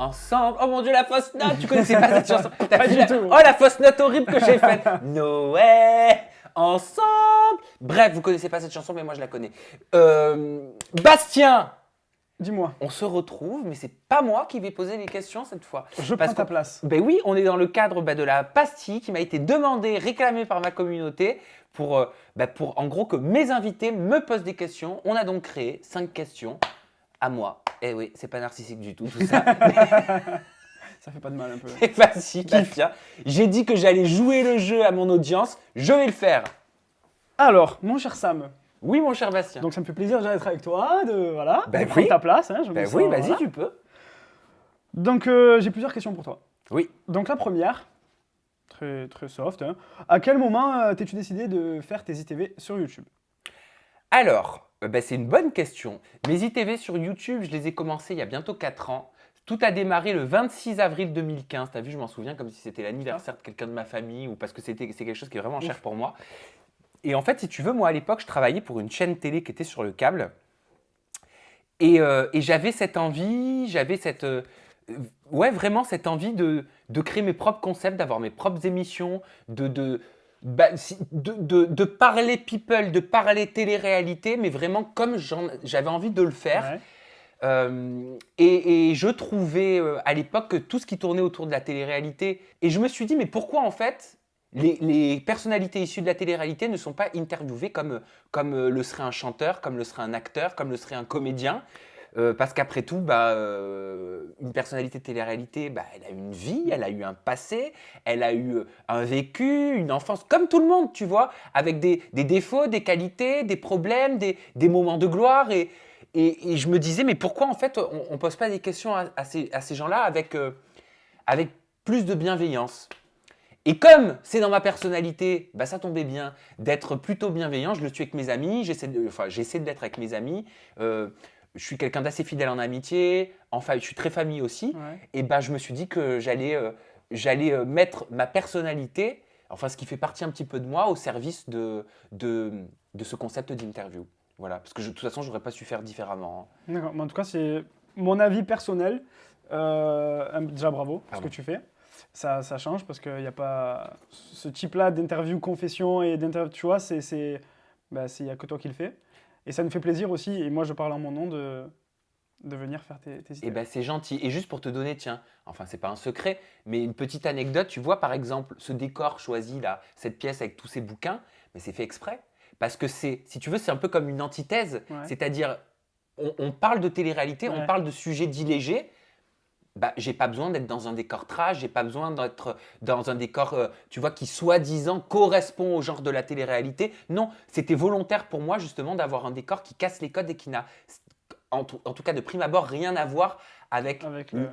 ensemble. Oh mon Dieu, la fausse note, tu connaissais pas cette chanson? Pas du tout. Oh, la fausse note horrible que j'ai faite. Noé, ensemble. Bref, vous connaissez pas cette chanson, mais moi je la connais. Bastien, Dis-moi, on se retrouve, mais c'est pas moi qui vais poser les questions cette fois. je Parce prends ta que- place. Ben oui, on est dans le cadre de la pastille qui m'a été demandée, réclamée par ma communauté pour en gros que mes invités me posent des questions. On a donc créé 5 questions à moi. Eh oui, c'est pas narcissique du tout ça. Ça fait pas de mal un peu. C'est facile, kiffe, hein. J'ai dit que j'allais jouer le jeu à mon audience. Je vais le faire. Alors, mon cher Sam, Oui, mon cher Bastien. donc ça me fait plaisir déjà d'être avec toi, de Ben prendre oui. ta place. Hein, je me Ben sens, oui, vas-y, voilà. tu peux. Donc j'ai plusieurs questions pour toi. Oui. Donc la première, très, très soft, hein. À quel moment t'es-tu décidé de faire tes ITV sur YouTube? Alors, c'est une bonne question. Mes ITV sur YouTube, je les ai commencés il y a bientôt 4 ans. Tout a démarré le 26 avril 2015. T'as vu, je m'en souviens comme si c'était l'anniversaire de quelqu'un de ma famille ou parce que c'est quelque chose qui est vraiment cher pour moi. Et en fait, si tu veux, moi à l'époque, je travaillais pour une chaîne télé qui était sur le câble. Et j'avais cette envie, vraiment cette envie de créer mes propres concepts, d'avoir mes propres émissions, de parler people, de parler télé-réalité, mais vraiment comme j'avais envie de le faire. Ouais. Et je trouvais à l'époque que tout ce qui tournait autour de la télé-réalité, et je me suis dit, mais pourquoi en fait les personnalités issues de la télé-réalité ne sont pas interviewées comme le serait un chanteur, comme le serait un acteur, comme le serait un comédien? Parce qu'après tout, une personnalité de télé-réalité, elle a une vie, elle a eu un passé, elle a eu un vécu, une enfance, comme tout le monde, tu vois, avec des défauts, des qualités, des problèmes, des moments de gloire. Et je me disais, mais pourquoi en fait on ne pose pas des questions à ces gens-là avec plus de bienveillance? Et comme c'est dans ma personnalité, ça tombait bien d'être plutôt bienveillant. Je le suis avec mes amis, j'essaie de l'être avec mes amis. Je suis quelqu'un d'assez fidèle en amitié, je suis très famille aussi. Ouais. Et je me suis dit que j'allais mettre ma personnalité, ce qui fait partie un petit peu de moi, au service de ce concept d'interview. Voilà, parce que de toute façon, je n'aurais pas su faire différemment, hein. D'accord, mais en tout cas, c'est mon avis personnel. Déjà, bravo pour ce Pardon. que tu fais. Ça change parce qu'il n'y a pas ce type-là d'interview, confession et d'interview, tu vois, il n'y a que toi qui le fais. Et ça nous fait plaisir aussi, et moi je parle en mon nom, de venir faire tes Et idées. c'est gentil. Et juste pour te donner, tiens, c'est pas un secret, mais une petite anecdote, tu vois par exemple ce décor choisi là, cette pièce avec tous ces bouquins, mais c'est fait exprès. Parce que si tu veux, c'est un peu comme une antithèse. Ouais. C'est-à-dire, on parle de télé-réalité, Ouais. on parle de sujets dits légers. J'ai pas besoin d'être dans un décor trash, j'ai pas besoin d'être dans un décor, tu vois, qui soi-disant correspond au genre de la télé-réalité. Non, c'était volontaire pour moi justement d'avoir un décor qui casse les codes et qui n'a, en tout cas de prime abord, rien à voir avec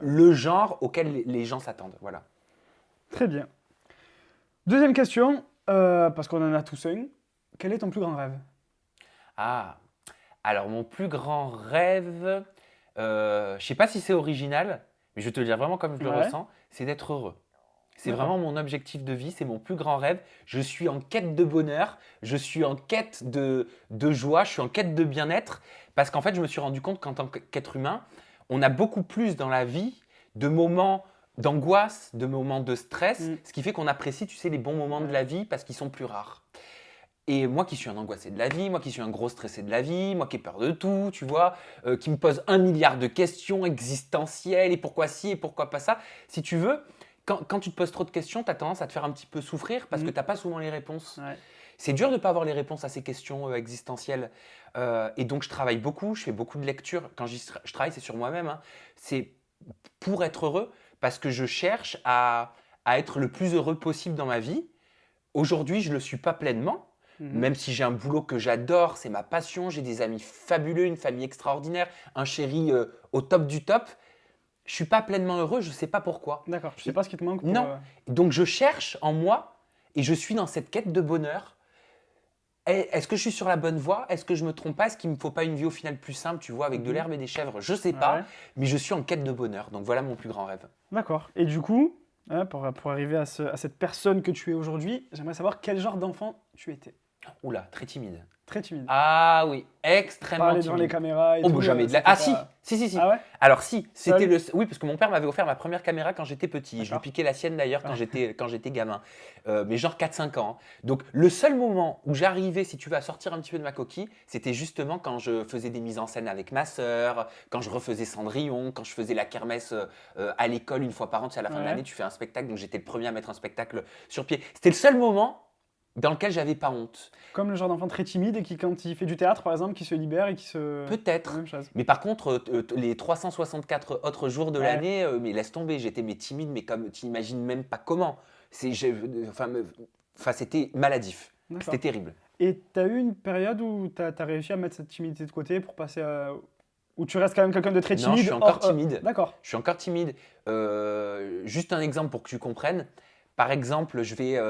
le genre auquel les gens s'attendent. Voilà. Très bien. Deuxième question, parce qu'on en a tous un. Quel est ton plus grand rêve? Ah, alors mon plus grand rêve, je sais pas si c'est original, mais je vais te le dire vraiment comme je le ressens, c'est d'être heureux. C'est D'accord. vraiment mon objectif de vie, c'est mon plus grand rêve. Je suis en quête de bonheur, je suis en quête de joie, je suis en quête de bien-être. Parce qu'en fait, je me suis rendu compte qu'en tant qu'être humain, on a beaucoup plus dans la vie de moments d'angoisse, de moments de stress, ce qui fait qu'on apprécie, tu sais, les bons moments de la vie parce qu'ils sont plus rares. Et moi qui suis un angoissé de la vie, moi qui suis un gros stressé de la vie, moi qui ai peur de tout, tu vois, qui me pose 1 milliard de questions existentielles et pourquoi ci et pourquoi pas ça, si tu veux, quand tu te poses trop de questions, tu as tendance à te faire un petit peu souffrir parce que tu n'as pas souvent les réponses. Ouais. C'est dur de ne pas avoir les réponses à ces questions existentielles. Et donc, je travaille beaucoup, je fais beaucoup de lectures. Quand je travaille, c'est sur moi-même, hein. C'est pour être heureux parce que je cherche à être le plus heureux possible dans ma vie. Aujourd'hui, je ne le suis pas pleinement, même si j'ai un boulot que j'adore, c'est ma passion, j'ai des amis fabuleux, une famille extraordinaire, un chéri au top du top. Je ne suis pas pleinement heureux, je ne sais pas pourquoi. D'accord, je ne sais pas ce qui te manque pour... Non. Donc, je cherche en moi et je suis dans cette quête de bonheur. Est-ce que je suis sur la bonne voie? Est-ce que je ne me trompe pas? Est-ce qu'il ne me faut pas une vie au final plus simple, tu vois, avec de l'herbe et des chèvres? Je ne sais pas, mais je suis en quête de bonheur. Donc, voilà mon plus grand rêve. D'accord. Et du coup, hein, pour arriver à cette personne que tu es aujourd'hui, j'aimerais savoir quel genre d'enfant tu étais. Oula, très timide. Très timide. Ah oui, extrêmement Parler devant les timide. caméras et Oh, tout. bah, jamais de la... c'était Ah pas- si. Ah ouais? Alors si, c'était Seul? le... Oui, parce que mon père m'avait offert ma première caméra quand j'étais petit. Je lui D'accord. piquais la sienne d'ailleurs Ah. quand j'étais gamin. Mais genre 4-5 ans. Donc le seul moment où j'arrivais, si tu veux, à sortir un petit peu de ma coquille, c'était justement quand je faisais des mises en scène avec ma sœur, quand je refaisais Cendrillon, quand je faisais la kermesse à l'école une fois par an. Tu sais, à la fin de Ouais. l'année, tu fais un spectacle. Donc j'étais le premier à mettre un spectacle sur pied. C'était le seul moment dans lequel j'avais pas honte. Comme le genre d'enfant très timide et qui, quand il fait du théâtre, par exemple, qui se libère et qui se. Peut-être. La même chose. Mais par contre, les 364 autres jours de Ouais. l'année, mais laisse tomber, j'étais mais timide, mais comme tu n'imagines même pas comment. C'était maladif. D'accord. C'était terrible. Et tu as eu une période où tu as réussi à mettre cette timidité de côté pour passer à. Où tu restes quand même quelqu'un de très timide. Non, je suis encore hors- timide. D'accord. Je suis encore timide. Juste un exemple pour que tu comprennes. Par exemple, je vais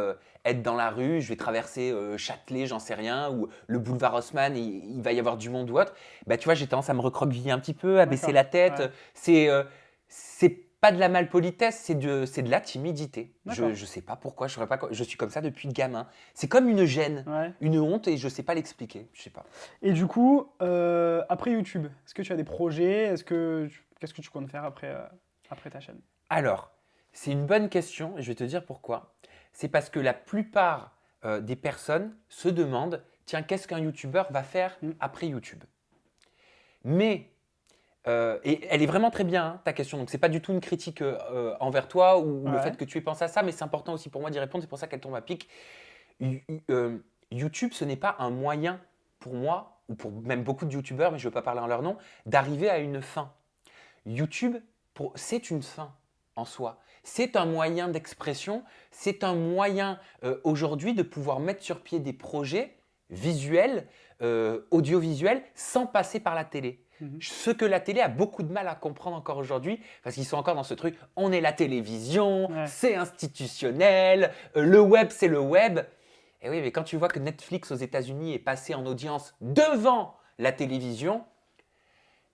être dans la rue, je vais traverser Châtelet, j'en sais rien, ou le boulevard Haussmann, il va y avoir du monde ou autre. Bah, tu vois, j'ai tendance à me recroqueviller un petit peu, à baisser D'accord. la tête. Ouais. C'est pas de la malpolitesse, c'est de la timidité. D'accord. Je sais pas pourquoi, je suis comme ça depuis gamin. C'est comme une gêne, Ouais. une honte, et je sais pas l'expliquer. Je sais pas. Et du coup, après YouTube, est-ce que tu as des projets? Qu'est-ce que tu comptes faire après ta chaîne? Alors, c'est une bonne question et je vais te dire pourquoi. C'est parce que la plupart des personnes se demandent, tiens, qu'est-ce qu'un YouTuber va faire après YouTube? Mais, et elle est vraiment très bien, hein, ta question, donc ce n'est pas du tout une critique envers toi ou le Ouais. fait que tu aies pensé à ça, mais c'est important aussi pour moi d'y répondre, c'est pour ça qu'elle tombe à pic. YouTube, ce n'est pas un moyen pour moi, ou pour même beaucoup de YouTubers, mais je ne veux pas parler en leur nom, d'arriver à une fin. YouTube, c'est une fin en soi. C'est un moyen d'expression, c'est un moyen aujourd'hui de pouvoir mettre sur pied des projets visuels, audiovisuels, sans passer par la télé. Ce que la télé a beaucoup de mal à comprendre encore aujourd'hui, parce qu'ils sont encore dans ce truc, on est la télévision, Ouais. c'est institutionnel, le web c'est le web. Et oui, mais quand tu vois que Netflix aux États-Unis est passé en audience devant la télévision,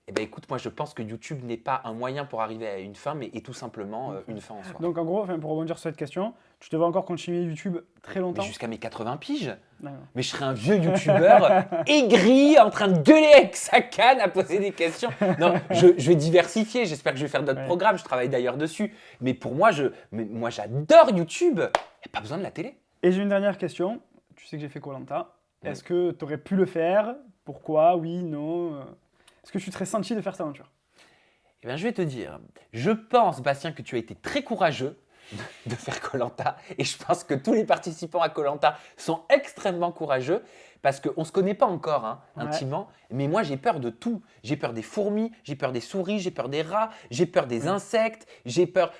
eh ben écoute, moi je pense que YouTube n'est pas un moyen pour arriver à une fin, mais est tout simplement une fin en soi. Donc en gros, pour rebondir sur cette question, tu devais encore continuer YouTube très Mais longtemps? jusqu'à mes 80 piges. D'accord. Mais je serais un vieux youtubeur aigri, en train de gueuler avec sa canne, à poser des questions. Non, je vais diversifier, j'espère que je vais faire d'autres Ouais. programmes, je travaille d'ailleurs dessus. Mais pour moi, moi j'adore YouTube. Il n'y a pas besoin de la télé. Et j'ai une dernière question. Tu sais que j'ai fait koh. Ouais. Est-ce que tu aurais pu le faire? Pourquoi? Oui, non? Est-ce que tu te serais senti de faire cette aventure? Eh bien, je vais te dire, je pense, Bastien, que tu as été très courageux de faire koh. Et je pense que tous les participants à koh sont extrêmement courageux parce qu'on ne se connaît pas encore Ouais. intimement. Mais moi, j'ai peur de tout. J'ai peur des fourmis, j'ai peur des souris, j'ai peur des rats, j'ai peur des insectes, j'ai peur...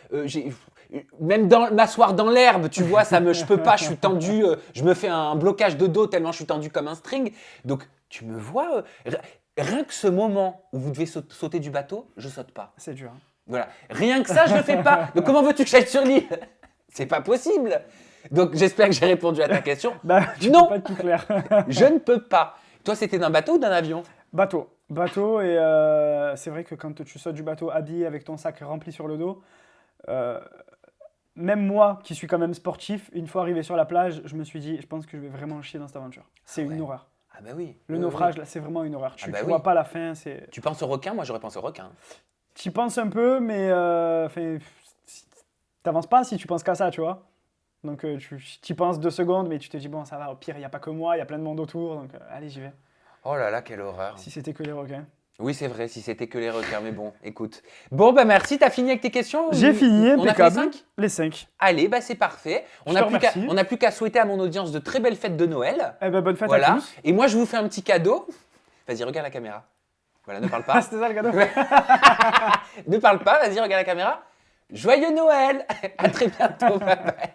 même m'asseoir dans l'herbe, tu vois, je peux pas, je suis tendu, je me fais un blocage de dos tellement je suis tendu comme un string. Donc, tu me vois... Rien que ce moment où vous devez sauter du bateau, je saute pas. C'est dur. Hein. Voilà. Rien que ça, je le fais pas. Donc comment veux-tu que j'aille sur l'île? C'est pas possible. Donc j'espère que j'ai répondu à ta question. Bah, tu Non. peux pas être tout clair. Je ne peux pas. Toi, c'était d'un bateau ou d'un avion? Bateau. Bateau, et c'est vrai que quand tu sautes du bateau habillé avec ton sac rempli sur le dos, même moi qui suis quand même sportif, une fois arrivé sur la plage, je me suis dit, je pense que je vais vraiment chier dans cette aventure. C'est ouais. une horreur. Ah bah oui. Le Oui, naufrage, oui. là, c'est vraiment une horreur. Tu bah tu oui. vois pas la fin. C'est... Tu penses au requin? Moi, j'aurais pensé au requin. Tu y penses un peu, mais t'avances pas si tu penses qu'à ça, tu vois. Donc tu y penses 2 secondes, mais tu te dis, bon, ça va, au pire, il n'y a pas que moi, il y a plein de monde autour, donc allez, j'y vais. Oh là là, quelle horreur. Si c'était que les requins. Oui, c'est vrai, si c'était que les requins, mais bon, écoute. Bon, bah merci, t'as fini avec tes questions? J'ai fini, On a fait impeccable. 5? Les 5. Allez, bah c'est parfait. On Je n'a te plus qu'à remercie. souhaiter à mon audience de très belles fêtes de Noël. Eh ben, bonne fête à Voilà. tous. Et moi, je vous fais un petit cadeau. Vas-y, regarde la caméra. Voilà, ne parle Ah, pas. c'était ça le cadeau. Ne parle pas, vas-y, regarde la caméra. Joyeux Noël. À très bientôt. Bye bye.